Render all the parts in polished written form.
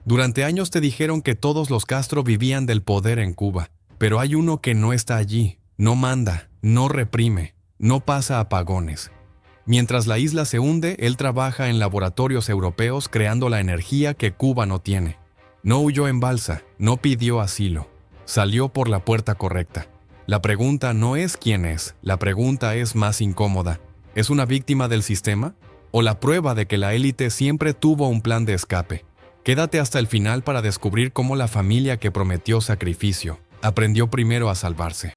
Durante años te dijeron que todos los Castro vivían del poder en Cuba, pero hay uno que no está allí, no manda, no reprime, no pasa apagones. Mientras la isla se hunde, él trabaja en laboratorios europeos creando la energía que Cuba no tiene. No huyó en balsa, no pidió asilo. Salió por la puerta correcta. La pregunta no es quién es, la pregunta es más incómoda. ¿Es una víctima del sistema? ¿O la prueba de que la élite siempre tuvo un plan de escape? Quédate hasta el final para descubrir cómo la familia que prometió sacrificio aprendió primero a salvarse.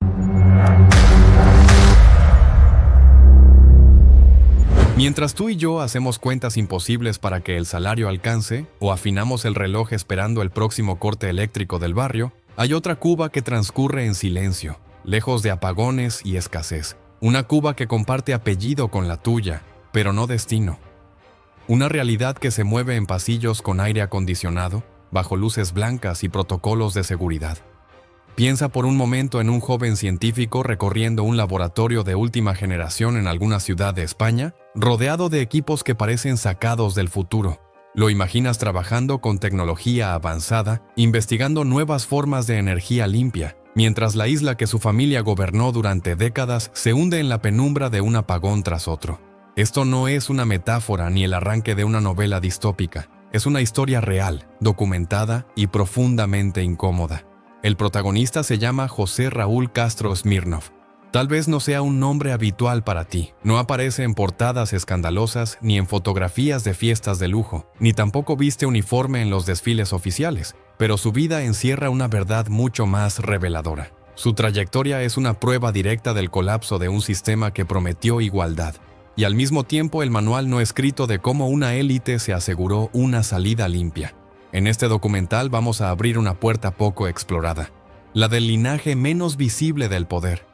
Mientras tú y yo hacemos cuentas imposibles para que el salario alcance, o afinamos el reloj esperando el próximo corte eléctrico del barrio, hay otra Cuba que transcurre en silencio, lejos de apagones y escasez. Una Cuba que comparte apellido con la tuya, pero no destino. Una realidad que se mueve en pasillos con aire acondicionado, bajo luces blancas y protocolos de seguridad. Piensa por un momento en un joven científico recorriendo un laboratorio de última generación en alguna ciudad de España, rodeado de equipos que parecen sacados del futuro. Lo imaginas trabajando con tecnología avanzada, investigando nuevas formas de energía limpia, mientras la isla que su familia gobernó durante décadas se hunde en la penumbra de un apagón tras otro. Esto no es una metáfora ni el arranque de una novela distópica. Es una historia real, documentada y profundamente incómoda. El protagonista se llama José Raúl Castro Smirnov. Tal vez no sea un nombre habitual para ti. No aparece en portadas escandalosas ni en fotografías de fiestas de lujo, ni tampoco viste uniforme en los desfiles oficiales, pero su vida encierra una verdad mucho más reveladora. Su trayectoria es una prueba directa del colapso de un sistema que prometió igualdad, y al mismo tiempo el manual no escrito de cómo una élite se aseguró una salida limpia. En este documental vamos a abrir una puerta poco explorada, la del linaje menos visible del poder.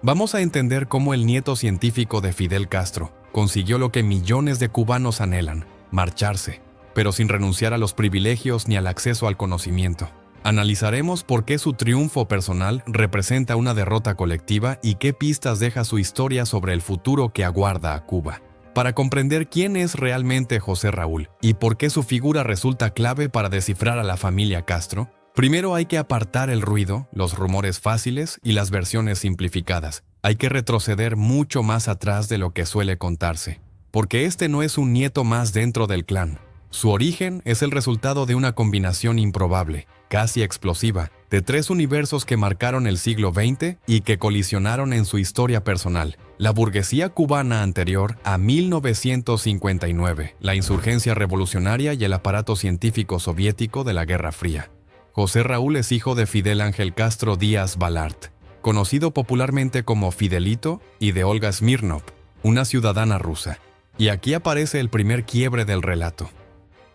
Vamos a entender cómo el nieto científico de Fidel Castro consiguió lo que millones de cubanos anhelan, marcharse, pero sin renunciar a los privilegios ni al acceso al conocimiento. Analizaremos por qué su triunfo personal representa una derrota colectiva y qué pistas deja su historia sobre el futuro que aguarda a Cuba. Para comprender quién es realmente José Raúl y por qué su figura resulta clave para descifrar a la familia Castro, primero hay que apartar el ruido, los rumores fáciles y las versiones simplificadas. Hay que retroceder mucho más atrás de lo que suele contarse, porque este no es un nieto más dentro del clan. Su origen es el resultado de una combinación improbable, casi explosiva, de tres universos que marcaron el siglo XX y que colisionaron en su historia personal: la burguesía cubana anterior a 1959, la insurgencia revolucionaria y el aparato científico soviético de la Guerra Fría. José Raúl es hijo de Fidel Ángel Castro Díaz Balart, conocido popularmente como Fidelito, y de Olga Smirnov, una ciudadana rusa. Y aquí aparece el primer quiebre del relato.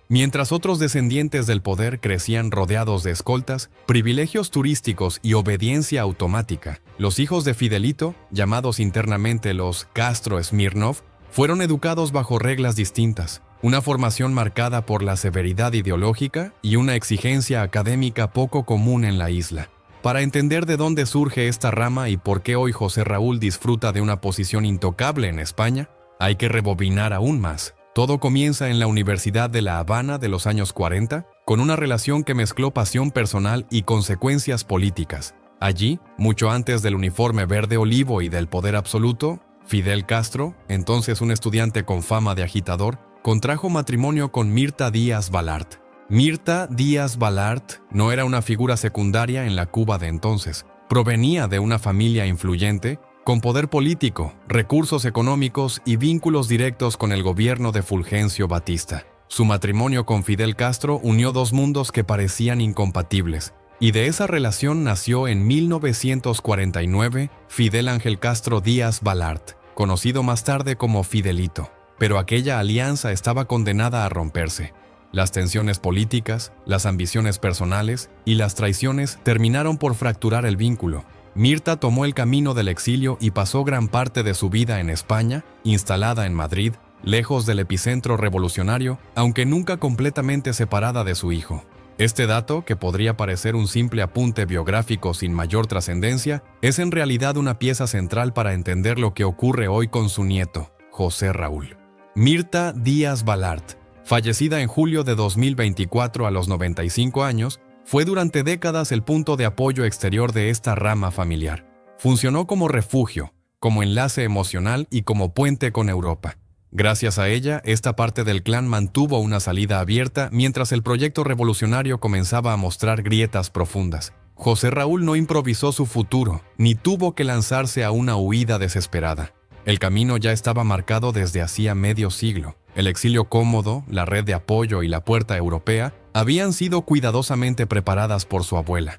Mientras otros descendientes del poder crecían rodeados de escoltas, privilegios turísticos y obediencia automática, los hijos de Fidelito, llamados internamente los Castro Smirnov, fueron educados bajo reglas distintas, una formación marcada por la severidad ideológica y una exigencia académica poco común en la isla. Para entender de dónde surge esta rama y por qué hoy José Raúl disfruta de una posición intocable en España, hay que rebobinar aún más. Todo comienza en la Universidad de La Habana de los años 40, con una relación que mezcló pasión personal y consecuencias políticas. Allí, mucho antes del uniforme verde olivo y del poder absoluto, Fidel Castro, entonces un estudiante con fama de agitador, contrajo matrimonio con Mirta Díaz Balart. Mirta Díaz Balart no era una figura secundaria en la Cuba de entonces. Provenía de una familia influyente, con poder político, recursos económicos y vínculos directos con el gobierno de Fulgencio Batista. Su matrimonio con Fidel Castro unió dos mundos que parecían incompatibles, y de esa relación nació en 1949 Fidel Ángel Castro Díaz Balart, conocido más tarde como Fidelito. Pero aquella alianza estaba condenada a romperse. Las tensiones políticas, las ambiciones personales y las traiciones terminaron por fracturar el vínculo. Mirta tomó el camino del exilio y pasó gran parte de su vida en España, instalada en Madrid, lejos del epicentro revolucionario, aunque nunca completamente separada de su hijo. Este dato, que podría parecer un simple apunte biográfico sin mayor trascendencia, es en realidad una pieza central para entender lo que ocurre hoy con su nieto, José Raúl. Mirta Díaz Balart Fallecida en julio de 2024 a los 95 años, fue durante décadas el punto de apoyo exterior de esta rama familiar. Funcionó como refugio, como enlace emocional y como puente con Europa. Gracias a ella, esta parte del clan mantuvo una salida abierta mientras el proyecto revolucionario comenzaba a mostrar grietas profundas. José Raúl no improvisó su futuro, ni tuvo que lanzarse a una huida desesperada. El camino ya estaba marcado desde hacía medio siglo. El exilio cómodo, la red de apoyo y la puerta europea habían sido cuidadosamente preparadas por su abuela.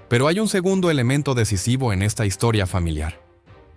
Pero hay un segundo elemento decisivo en esta historia familiar.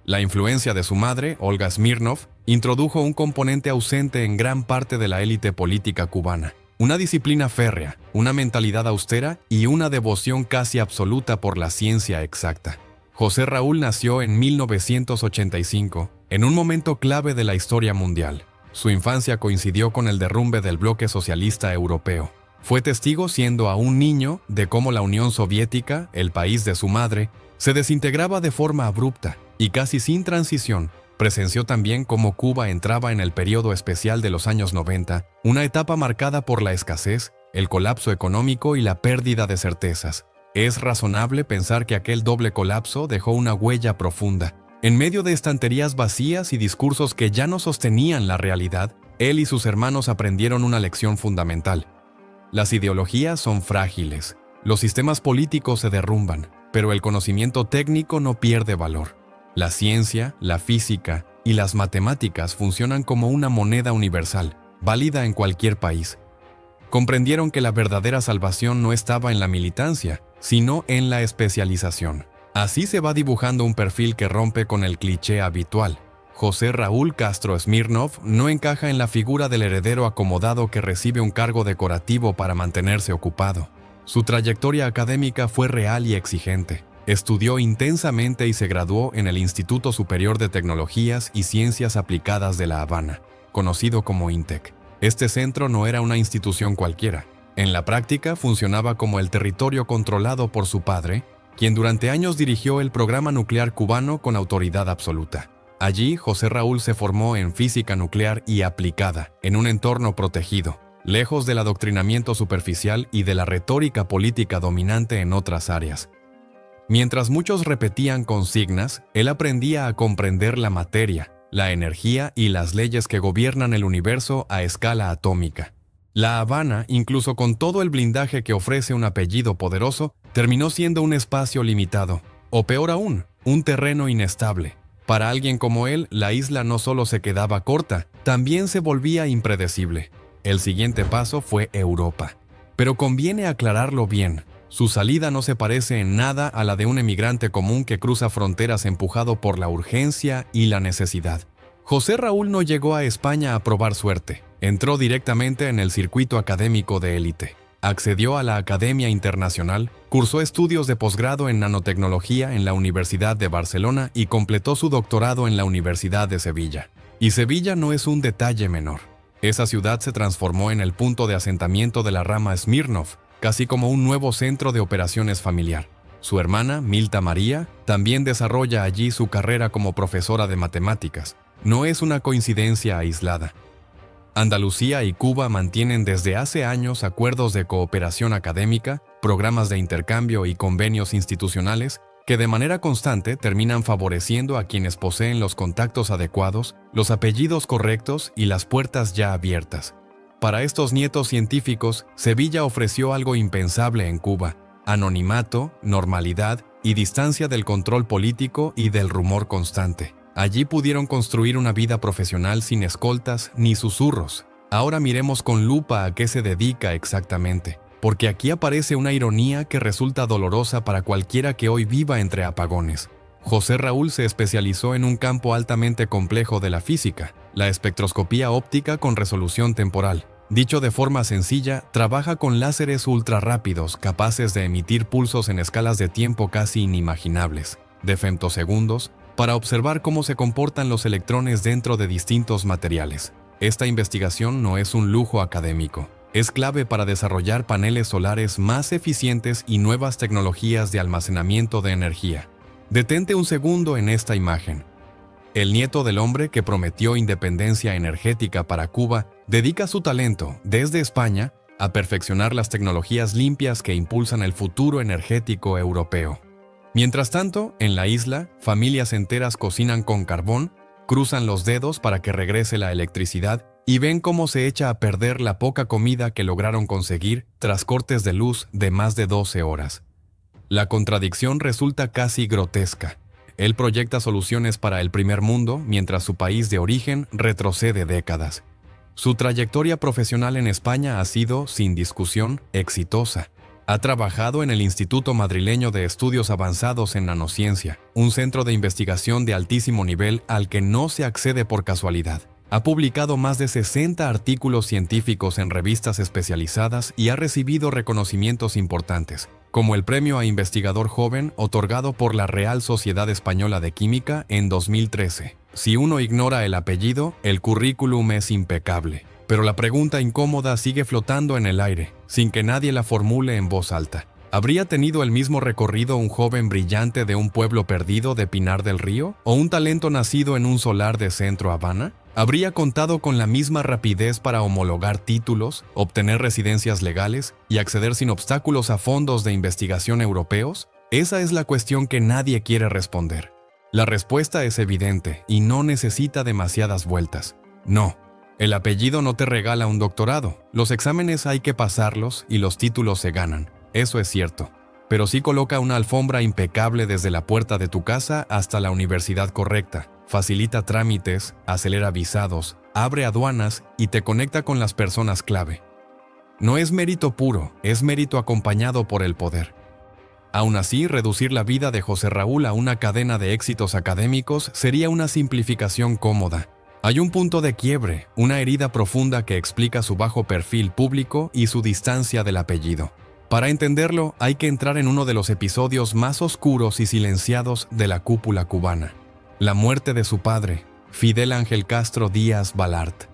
La influencia de su madre, Olga Smirnov, introdujo un componente ausente en gran parte de la élite política cubana. Una disciplina férrea, una mentalidad austera y una devoción casi absoluta por la ciencia exacta. José Raúl nació en 1985, en un momento clave de la historia mundial. Su infancia coincidió con el derrumbe del bloque socialista europeo. Fue testigo, siendo aún niño, de cómo la Unión Soviética, el país de su madre, se desintegraba de forma abrupta y casi sin transición. Presenció también cómo Cuba entraba en el periodo especial de los años 90, una etapa marcada por la escasez, el colapso económico y la pérdida de certezas. Es razonable pensar que aquel doble colapso dejó una huella profunda. En medio de estanterías vacías y discursos que ya no sostenían la realidad, él y sus hermanos aprendieron una lección fundamental. Las ideologías son frágiles, los sistemas políticos se derrumban, pero el conocimiento técnico no pierde valor. La ciencia, la física y las matemáticas funcionan como una moneda universal, válida en cualquier país. Comprendieron que la verdadera salvación no estaba en la militancia, sino en la especialización. Así se va dibujando un perfil que rompe con el cliché habitual. José Raúl Castro Smirnov no encaja en la figura del heredero acomodado que recibe un cargo decorativo para mantenerse ocupado. Su trayectoria académica fue real y exigente. Estudió intensamente y se graduó en el Instituto Superior de Tecnologías y Ciencias Aplicadas de La Habana, conocido como INTEC. Este centro no era una institución cualquiera. En la práctica funcionaba como el territorio controlado por su padre, quien durante años dirigió el programa nuclear cubano con autoridad absoluta. Allí, José Raúl se formó en física nuclear y aplicada, en un entorno protegido, lejos del adoctrinamiento superficial y de la retórica política dominante en otras áreas. Mientras muchos repetían consignas, él aprendía a comprender la materia, la energía y las leyes que gobiernan el universo a escala atómica. La Habana, incluso con todo el blindaje que ofrece un apellido poderoso, terminó siendo un espacio limitado, o peor aún, un terreno inestable. Para alguien como él, la isla no solo se quedaba corta, también se volvía impredecible. El siguiente paso fue Europa. Pero conviene aclararlo bien. Su salida no se parece en nada a la de un emigrante común que cruza fronteras empujado por la urgencia y la necesidad. José Raúl no llegó a España a probar suerte. Entró directamente en el circuito académico de élite. Accedió a la Academia Internacional, cursó estudios de posgrado en nanotecnología en la Universidad de Barcelona y completó su doctorado en la Universidad de Sevilla. Y Sevilla no es un detalle menor. Esa ciudad se transformó en el punto de asentamiento de la rama Smirnov, casi como un nuevo centro de operaciones familiar. Su hermana, Milta María, también desarrolla allí su carrera como profesora de matemáticas. No es una coincidencia aislada. Andalucía y Cuba mantienen desde hace años acuerdos de cooperación académica, programas de intercambio y convenios institucionales que de manera constante terminan favoreciendo a quienes poseen los contactos adecuados, los apellidos correctos y las puertas ya abiertas. Para estos nietos científicos, Sevilla ofreció algo impensable en Cuba: anonimato, normalidad y distancia del control político y del rumor constante. Allí pudieron construir una vida profesional sin escoltas ni susurros. Ahora miremos con lupa a qué se dedica exactamente, porque aquí aparece una ironía que resulta dolorosa para cualquiera que hoy viva entre apagones. José Raúl se especializó en un campo altamente complejo de la física, la espectroscopía óptica con resolución temporal. Dicho de forma sencilla, trabaja con láseres ultrarrápidos capaces de emitir pulsos en escalas de tiempo casi inimaginables, de femtosegundos, para observar cómo se comportan los electrones dentro de distintos materiales. Esta investigación no es un lujo académico. Es clave para desarrollar paneles solares más eficientes y nuevas tecnologías de almacenamiento de energía. Detente un segundo en esta imagen. El nieto del hombre que prometió independencia energética para Cuba Dedica su talento, desde España, a perfeccionar las tecnologías limpias que impulsan el futuro energético europeo. Mientras tanto, en la isla, familias enteras cocinan con carbón, cruzan los dedos para que regrese la electricidad y ven cómo se echa a perder la poca comida que lograron conseguir tras cortes de luz de más de 12 horas. La contradicción resulta casi grotesca. Él proyecta soluciones para el primer mundo, mientras su país de origen retrocede décadas. Su trayectoria profesional en España ha sido, sin discusión, exitosa. Ha trabajado en el Instituto Madrileño de Estudios Avanzados en Nanociencia, un centro de investigación de altísimo nivel al que no se accede por casualidad. Ha publicado más de 60 artículos científicos en revistas especializadas y ha recibido reconocimientos importantes, como el Premio a Investigador Joven otorgado por la Real Sociedad Española de Química en 2013. Si uno ignora el apellido, el currículum es impecable. Pero la pregunta incómoda sigue flotando en el aire, sin que nadie la formule en voz alta. ¿Habría tenido el mismo recorrido un joven brillante de un pueblo perdido de Pinar del Río? ¿O un talento nacido en un solar de Centro Habana? ¿Habría contado con la misma rapidez para homologar títulos, obtener residencias legales y acceder sin obstáculos a fondos de investigación europeos? Esa es la cuestión que nadie quiere responder. La respuesta es evidente y no necesita demasiadas vueltas. No. El apellido no te regala un doctorado. Los exámenes hay que pasarlos y los títulos se ganan. Eso es cierto. Pero sí coloca una alfombra impecable desde la puerta de tu casa hasta la universidad correcta. Facilita trámites, acelera visados, abre aduanas y te conecta con las personas clave. No es mérito puro, es mérito acompañado por el poder. Aún así, reducir la vida de José Raúl a una cadena de éxitos académicos sería una simplificación cómoda. Hay un punto de quiebre, una herida profunda que explica su bajo perfil público y su distancia del apellido. Para entenderlo, hay que entrar en uno de los episodios más oscuros y silenciados de la cúpula cubana. La muerte de su padre, Fidel Ángel Castro Díaz Balart.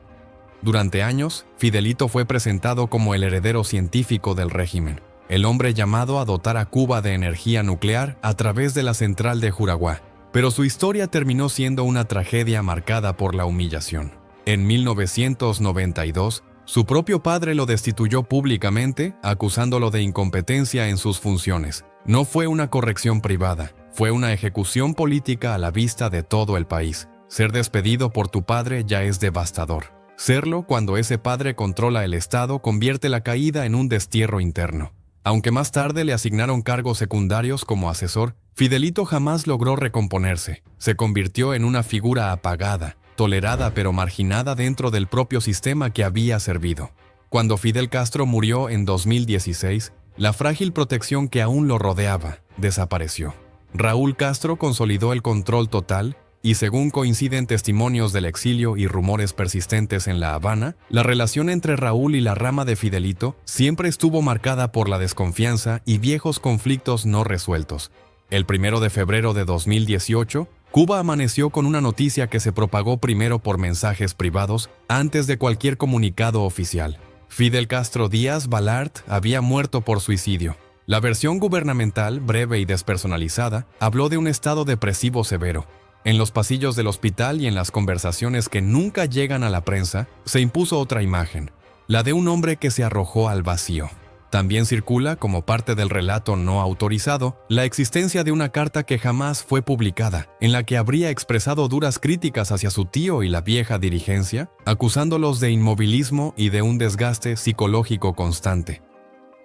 Durante años, Fidelito fue presentado como el heredero científico del régimen, el hombre llamado a dotar a Cuba de energía nuclear a través de la central de Juraguá. Pero su historia terminó siendo una tragedia marcada por la humillación. En 1992, su propio padre lo destituyó públicamente, acusándolo de incompetencia en sus funciones. No fue una corrección privada, fue una ejecución política a la vista de todo el país. Ser despedido por tu padre ya es devastador. Serlo cuando ese padre controla el Estado convierte la caída en un destierro interno. Aunque más tarde le asignaron cargos secundarios como asesor, Fidelito jamás logró recomponerse. Se convirtió en una figura apagada, tolerada pero marginada dentro del propio sistema que había servido. Cuando Fidel Castro murió en 2016, la frágil protección que aún lo rodeaba desapareció. Raúl Castro consolidó el control total y, según coinciden testimonios del exilio y rumores persistentes en La Habana, la relación entre Raúl y la rama de Fidelito siempre estuvo marcada por la desconfianza y viejos conflictos no resueltos. El 1 de febrero de 2018, Cuba amaneció con una noticia que se propagó primero por mensajes privados antes de cualquier comunicado oficial. Fidel Castro Díaz Balart había muerto por suicidio. La versión gubernamental, breve y despersonalizada, habló de un estado depresivo severo. En los pasillos del hospital y en las conversaciones que nunca llegan a la prensa, se impuso otra imagen, la de un hombre que se arrojó al vacío. También circula, como parte del relato no autorizado, la existencia de una carta que jamás fue publicada, en la que habría expresado duras críticas hacia su tío y la vieja dirigencia, acusándolos de inmovilismo y de un desgaste psicológico constante.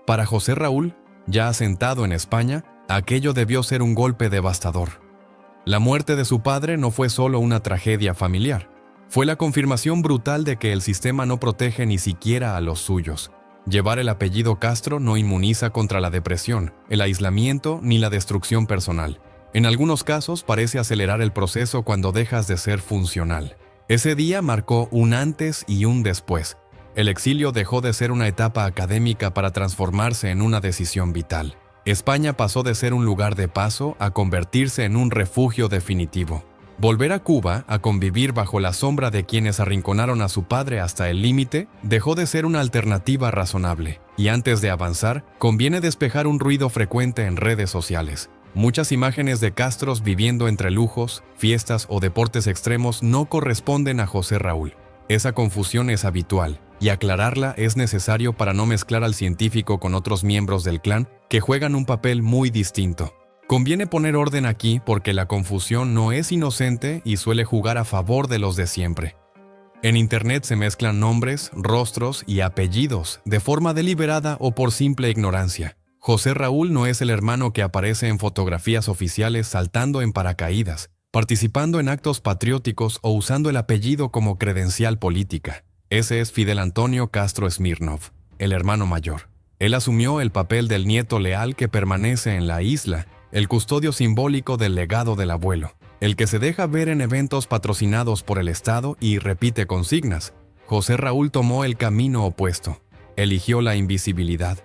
Para José Raúl, ya asentado en España, aquello debió ser un golpe devastador. La muerte de su padre no fue solo una tragedia familiar, fue la confirmación brutal de que el sistema no protege ni siquiera a los suyos. Llevar el apellido Castro no inmuniza contra la depresión, el aislamiento ni la destrucción personal. En algunos casos parece acelerar el proceso cuando dejas de ser funcional. Ese día marcó un antes y un después. El exilio dejó de ser una etapa académica para transformarse en una decisión vital. España pasó de ser un lugar de paso a convertirse en un refugio definitivo. Volver a Cuba, a convivir bajo la sombra de quienes arrinconaron a su padre hasta el límite, dejó de ser una alternativa razonable. Y antes de avanzar, conviene despejar un ruido frecuente en redes sociales. Muchas imágenes de Castros viviendo entre lujos, fiestas o deportes extremos no corresponden a José Raúl. Esa confusión es habitual, y aclararla es necesario para no mezclar al científico con otros miembros del clan que juegan un papel muy distinto. Conviene poner orden aquí porque la confusión no es inocente y suele jugar a favor de los de siempre. En Internet se mezclan nombres, rostros y apellidos de forma deliberada o por simple ignorancia. José Raúl no es el hermano que aparece en fotografías oficiales saltando en paracaídas, participando en actos patrióticos o usando el apellido como credencial política. Ese es Fidel Antonio Castro Smirnov, el hermano mayor. Él asumió el papel del nieto leal que permanece en la isla, el custodio simbólico del legado del abuelo, el que se deja ver en eventos patrocinados por el Estado y repite consignas. José Raúl tomó el camino opuesto, eligió la invisibilidad.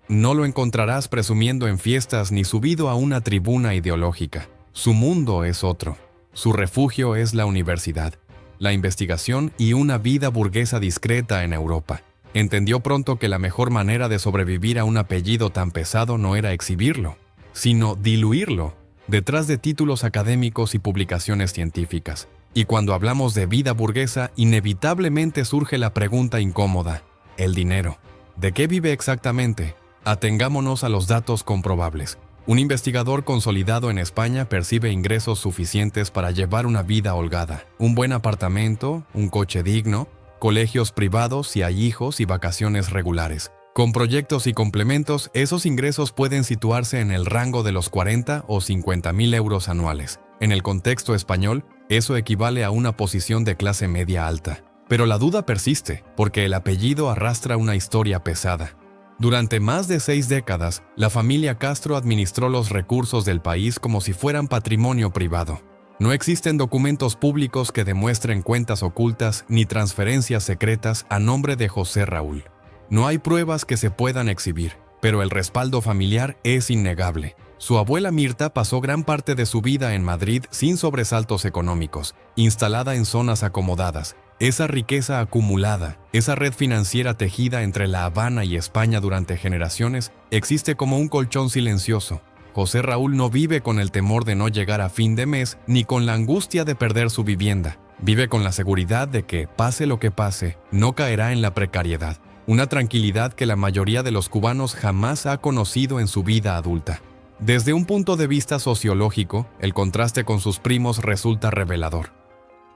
No lo encontrarás presumiendo en fiestas ni subido a una tribuna ideológica. Su mundo es otro. Su refugio es la universidad, la investigación y una vida burguesa discreta en Europa. Entendió pronto que la mejor manera de sobrevivir a un apellido tan pesado no era exhibirlo, sino diluirlo detrás de títulos académicos y publicaciones científicas. Y cuando hablamos de vida burguesa, inevitablemente surge la pregunta incómoda: el dinero. ¿De qué vive exactamente? Atengámonos a los datos comprobables. Un investigador consolidado en España percibe ingresos suficientes para llevar una vida holgada, un buen apartamento, un coche digno, colegios privados si hay hijos y vacaciones regulares. Con proyectos y complementos, esos ingresos pueden situarse en el rango de los 40 o 50.000 euros anuales. En el contexto español, eso equivale a una posición de clase media alta. Pero la duda persiste, porque el apellido arrastra una historia pesada. Durante más de 6 décadas, la familia Castro administró los recursos del país como si fueran patrimonio privado. No existen documentos públicos que demuestren cuentas ocultas ni transferencias secretas a nombre de José Raúl. No hay pruebas que se puedan exhibir, pero el respaldo familiar es innegable. Su abuela Mirta pasó gran parte de su vida en Madrid sin sobresaltos económicos, instalada en zonas acomodadas. Esa riqueza acumulada, esa red financiera tejida entre La Habana y España durante generaciones, existe como un colchón silencioso. José Raúl no vive con el temor de no llegar a fin de mes ni con la angustia de perder su vivienda. Vive con la seguridad de que, pase lo que pase, no caerá en la precariedad. Una tranquilidad que la mayoría de los cubanos jamás ha conocido en su vida adulta. Desde un punto de vista sociológico, el contraste con sus primos resulta revelador.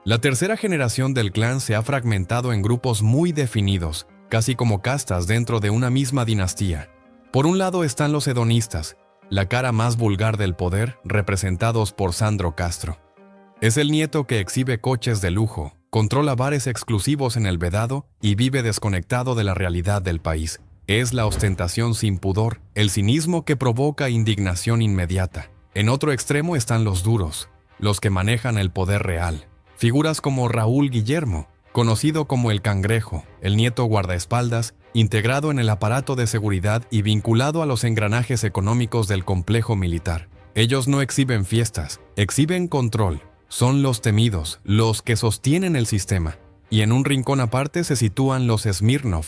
La tercera generación del clan se ha fragmentado en grupos muy definidos, casi como castas dentro de una misma dinastía. Por un lado están los hedonistas, la cara más vulgar del poder, representados por Sandro Castro. Es el nieto que exhibe coches de lujo, controla bares exclusivos en el Vedado y vive desconectado de la realidad del país. Es la ostentación sin pudor, el cinismo que provoca indignación inmediata. En otro extremo están los duros, los que manejan el poder real. Figuras como Raúl Guillermo, conocido como el Cangrejo, el nieto guardaespaldas, integrado en el aparato de seguridad y vinculado a los engranajes económicos del complejo militar. Ellos no exhiben fiestas, exhiben control. Son los temidos, los que sostienen el sistema. Y en un rincón aparte se sitúan los Smirnov,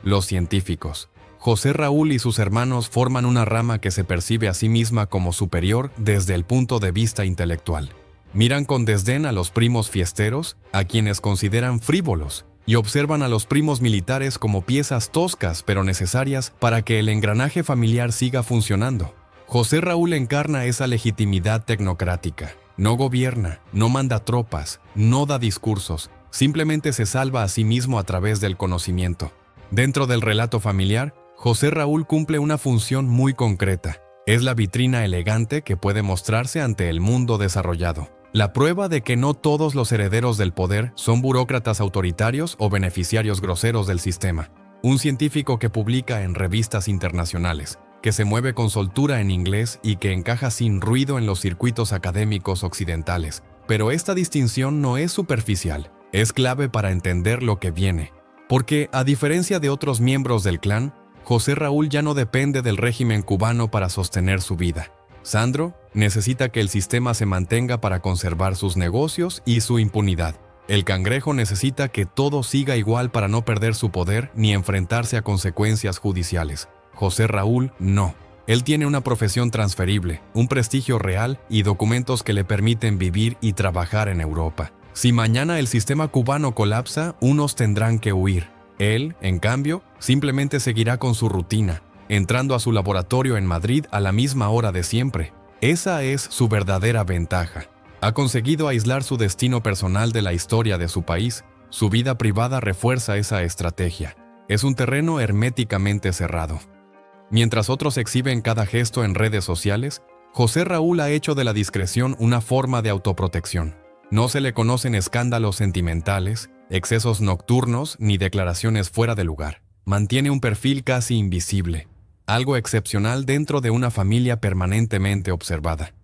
los científicos. José Raúl y sus hermanos forman una rama que se percibe a sí misma como superior desde el punto de vista intelectual. Miran con desdén a los primos fiesteros, a quienes consideran frívolos, y observan a los primos militares como piezas toscas pero necesarias para que el engranaje familiar siga funcionando. José Raúl encarna esa legitimidad tecnocrática. No gobierna, no manda tropas, no da discursos, simplemente se salva a sí mismo a través del conocimiento. Dentro del relato familiar, José Raúl cumple una función muy concreta. Es la vitrina elegante que puede mostrarse ante el mundo desarrollado. La prueba de que no todos los herederos del poder son burócratas autoritarios o beneficiarios groseros del sistema. Un científico que publica en revistas internacionales, que se mueve con soltura en inglés y que encaja sin ruido en los circuitos académicos occidentales. Pero esta distinción no es superficial, es clave para entender lo que viene. Porque, a diferencia de otros miembros del clan, José Raúl ya no depende del régimen cubano para sostener su vida. Sandro necesita que el sistema se mantenga para conservar sus negocios y su impunidad. El Cangrejo necesita que todo siga igual para no perder su poder ni enfrentarse a consecuencias judiciales. José Raúl no. Él tiene una profesión transferible, un prestigio real y documentos que le permiten vivir y trabajar en Europa. Si mañana el sistema cubano colapsa, unos tendrán que huir. Él, en cambio, simplemente seguirá con su rutina, entrando a su laboratorio en Madrid a la misma hora de siempre. Esa es su verdadera ventaja. Ha conseguido aislar su destino personal de la historia de su país. Su vida privada refuerza esa estrategia. Es un terreno herméticamente cerrado. Mientras otros exhiben cada gesto en redes sociales, José Raúl ha hecho de la discreción una forma de autoprotección. No se le conocen escándalos sentimentales, excesos nocturnos ni declaraciones fuera de lugar. Mantiene un perfil casi invisible, algo excepcional dentro de una familia permanentemente observada.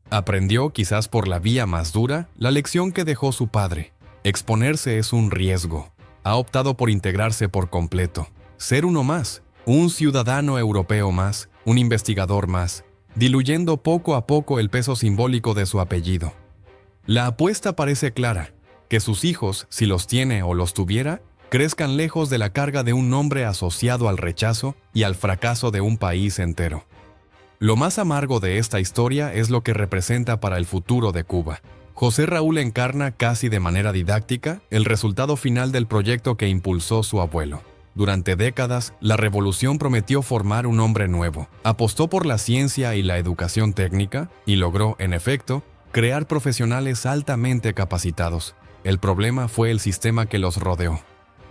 Aprendió, quizás por la vía más dura, la lección que dejó su padre. Exponerse es un riesgo. Ha optado por integrarse por completo. Ser uno más, un ciudadano europeo más, un investigador más, diluyendo poco a poco el peso simbólico de su apellido. La apuesta parece clara, que sus hijos, si los tiene o los tuviera, crezcan lejos de la carga de un nombre asociado al rechazo y al fracaso de un país entero. Lo más amargo de esta historia es lo que representa para el futuro de Cuba. José Raúl encarna casi de manera didáctica el resultado final del proyecto que impulsó su abuelo. Durante décadas, la revolución prometió formar un hombre nuevo. Apostó por la ciencia y la educación técnica y logró, en efecto, crear profesionales altamente capacitados. El problema fue el sistema que los rodeó.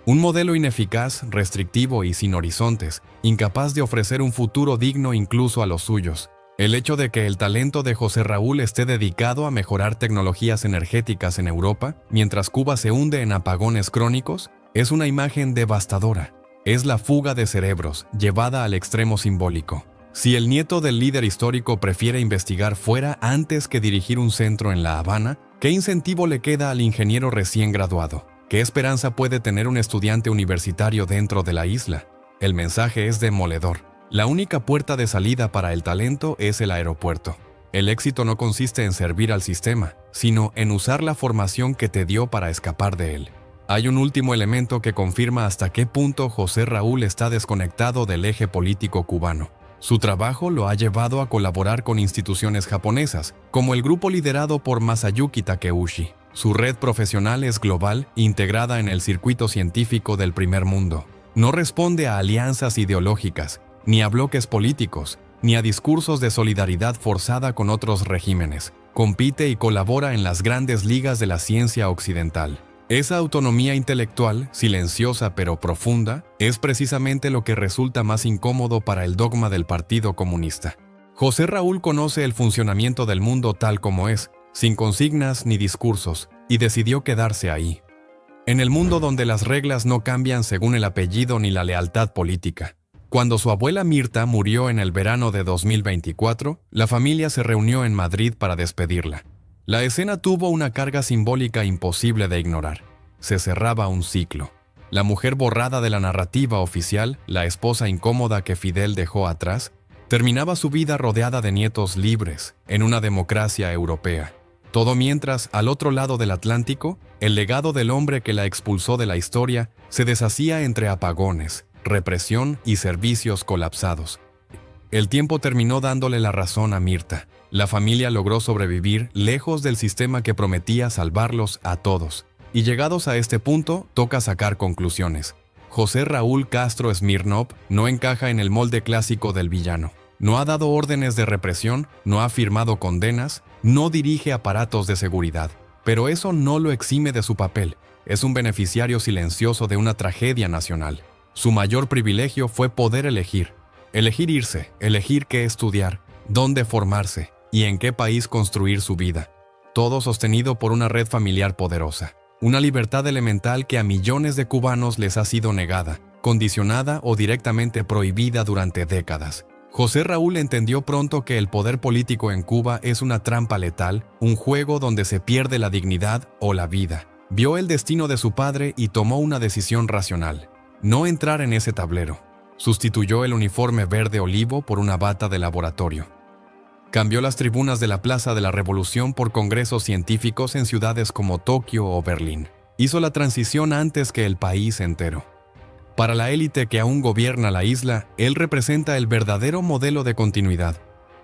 Un modelo ineficaz, restrictivo y sin horizontes, incapaz de ofrecer un futuro digno incluso a los suyos. El hecho de que el talento de José Raúl esté dedicado a mejorar tecnologías energéticas en Europa, mientras Cuba se hunde en apagones crónicos, es una imagen devastadora. Es la fuga de cerebros, llevada al extremo simbólico. Si el nieto del líder histórico prefiere investigar fuera antes que dirigir un centro en La Habana, ¿qué incentivo le queda al ingeniero recién graduado? ¿Qué esperanza puede tener un estudiante universitario dentro de la isla? El mensaje es demoledor. La única puerta de salida para el talento es el aeropuerto. El éxito no consiste en servir al sistema, sino en usar la formación que te dio para escapar de él. Hay un último elemento que confirma hasta qué punto José Raúl está desconectado del eje político cubano. Su trabajo lo ha llevado a colaborar con instituciones japonesas, como el grupo liderado por Masayuki Takeuchi. Su red profesional es global, integrada en el circuito científico del primer mundo. No responde a alianzas ideológicas, ni a bloques políticos, ni a discursos de solidaridad forzada con otros regímenes. Compite y colabora en las grandes ligas de la ciencia occidental. Esa autonomía intelectual, silenciosa pero profunda, es precisamente lo que resulta más incómodo para el dogma del Partido Comunista. José Raúl conoce el funcionamiento del mundo tal como es, sin consignas ni discursos, y decidió quedarse ahí. En el mundo donde las reglas no cambian según el apellido ni la lealtad política. Cuando su abuela Mirta murió en el verano de 2024, la familia se reunió en Madrid para despedirla. La escena tuvo una carga simbólica imposible de ignorar. Se cerraba un ciclo. La mujer borrada de la narrativa oficial, la esposa incómoda que Fidel dejó atrás, terminaba su vida rodeada de nietos libres, en una democracia europea. Todo mientras, al otro lado del Atlántico, el legado del hombre que la expulsó de la historia se deshacía entre apagones, represión y servicios colapsados. El tiempo terminó dándole la razón a Mirta. La familia logró sobrevivir lejos del sistema que prometía salvarlos a todos. Y llegados a este punto, toca sacar conclusiones. José Raúl Castro Smirnov no encaja en el molde clásico del villano. No ha dado órdenes de represión, no ha firmado condenas, no dirige aparatos de seguridad. Pero eso no lo exime de su papel. Es un beneficiario silencioso de una tragedia nacional. Su mayor privilegio fue poder elegir. Elegir irse, elegir qué estudiar, dónde formarse y en qué país construir su vida. Todo sostenido por una red familiar poderosa. Una libertad elemental que a millones de cubanos les ha sido negada, condicionada o directamente prohibida durante décadas. José Raúl entendió pronto que el poder político en Cuba es una trampa letal, un juego donde se pierde la dignidad o la vida. Vio el destino de su padre y tomó una decisión racional: no entrar en ese tablero. Sustituyó el uniforme verde olivo por una bata de laboratorio. Cambió las tribunas de la Plaza de la Revolución por congresos científicos en ciudades como Tokio o Berlín. Hizo la transición antes que el país entero. Para la élite que aún gobierna la isla, él representa el verdadero modelo de continuidad.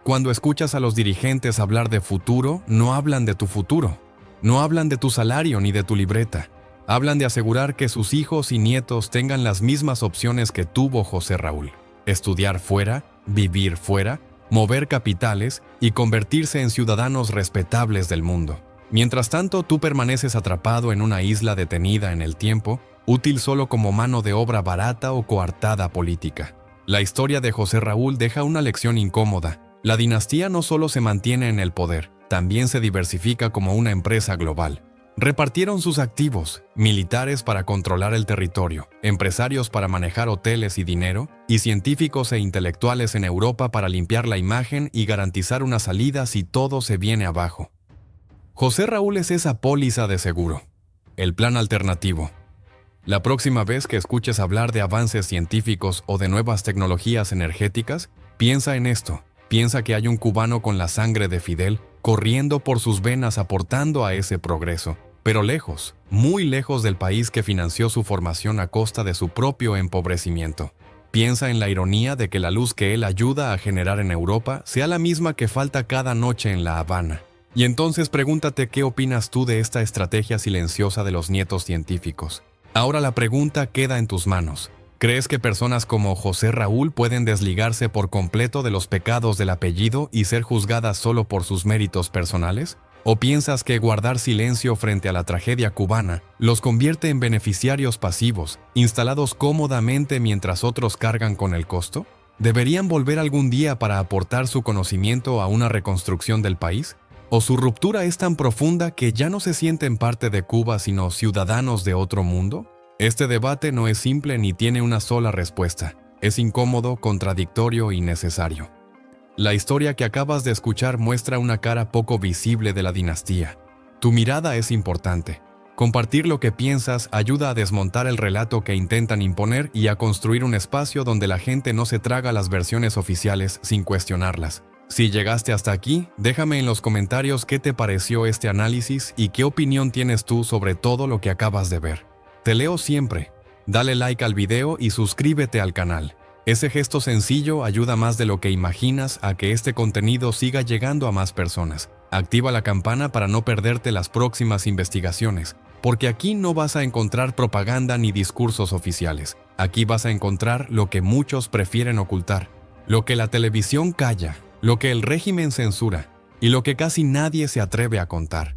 Cuando escuchas a los dirigentes hablar de futuro, no hablan de tu futuro. No hablan de tu salario ni de tu libreta. Hablan de asegurar que sus hijos y nietos tengan las mismas opciones que tuvo José Raúl: estudiar fuera, vivir fuera, mover capitales y convertirse en ciudadanos respetables del mundo. Mientras tanto, tú permaneces atrapado en una isla detenida en el tiempo, útil solo como mano de obra barata o coartada política. La historia de José Raúl deja una lección incómoda. La dinastía no solo se mantiene en el poder, también se diversifica como una empresa global. Repartieron sus activos: militares para controlar el territorio, empresarios para manejar hoteles y dinero, y científicos e intelectuales en Europa para limpiar la imagen y garantizar una salida si todo se viene abajo. José Raúl es esa póliza de seguro, el plan alternativo. La próxima vez que escuches hablar de avances científicos o de nuevas tecnologías energéticas, piensa en esto. Piensa que hay un cubano con la sangre de Fidel corriendo por sus venas aportando a ese progreso, pero lejos, muy lejos del país que financió su formación a costa de su propio empobrecimiento. Piensa en la ironía de que la luz que él ayuda a generar en Europa sea la misma que falta cada noche en La Habana. Y entonces pregúntate qué opinas tú de esta estrategia silenciosa de los nietos científicos. Ahora la pregunta queda en tus manos. ¿Crees que personas como José Raúl pueden desligarse por completo de los pecados del apellido y ser juzgadas solo por sus méritos personales? ¿O piensas que guardar silencio frente a la tragedia cubana los convierte en beneficiarios pasivos, instalados cómodamente mientras otros cargan con el costo? ¿Deberían volver algún día para aportar su conocimiento a una reconstrucción del país? ¿O su ruptura es tan profunda que ya no se sienten parte de Cuba sino ciudadanos de otro mundo? Este debate no es simple ni tiene una sola respuesta. Es incómodo, contradictorio y necesario. La historia que acabas de escuchar muestra una cara poco visible de la dinastía. Tu mirada es importante. Compartir lo que piensas ayuda a desmontar el relato que intentan imponer y a construir un espacio donde la gente no se traga las versiones oficiales sin cuestionarlas. Si llegaste hasta aquí, déjame en los comentarios qué te pareció este análisis y qué opinión tienes tú sobre todo lo que acabas de ver. Te leo siempre. Dale like al video y suscríbete al canal. Ese gesto sencillo ayuda más de lo que imaginas a que este contenido siga llegando a más personas. Activa la campana para no perderte las próximas investigaciones, porque aquí no vas a encontrar propaganda ni discursos oficiales. Aquí vas a encontrar lo que muchos prefieren ocultar, lo que la televisión calla, lo que el régimen censura y lo que casi nadie se atreve a contar.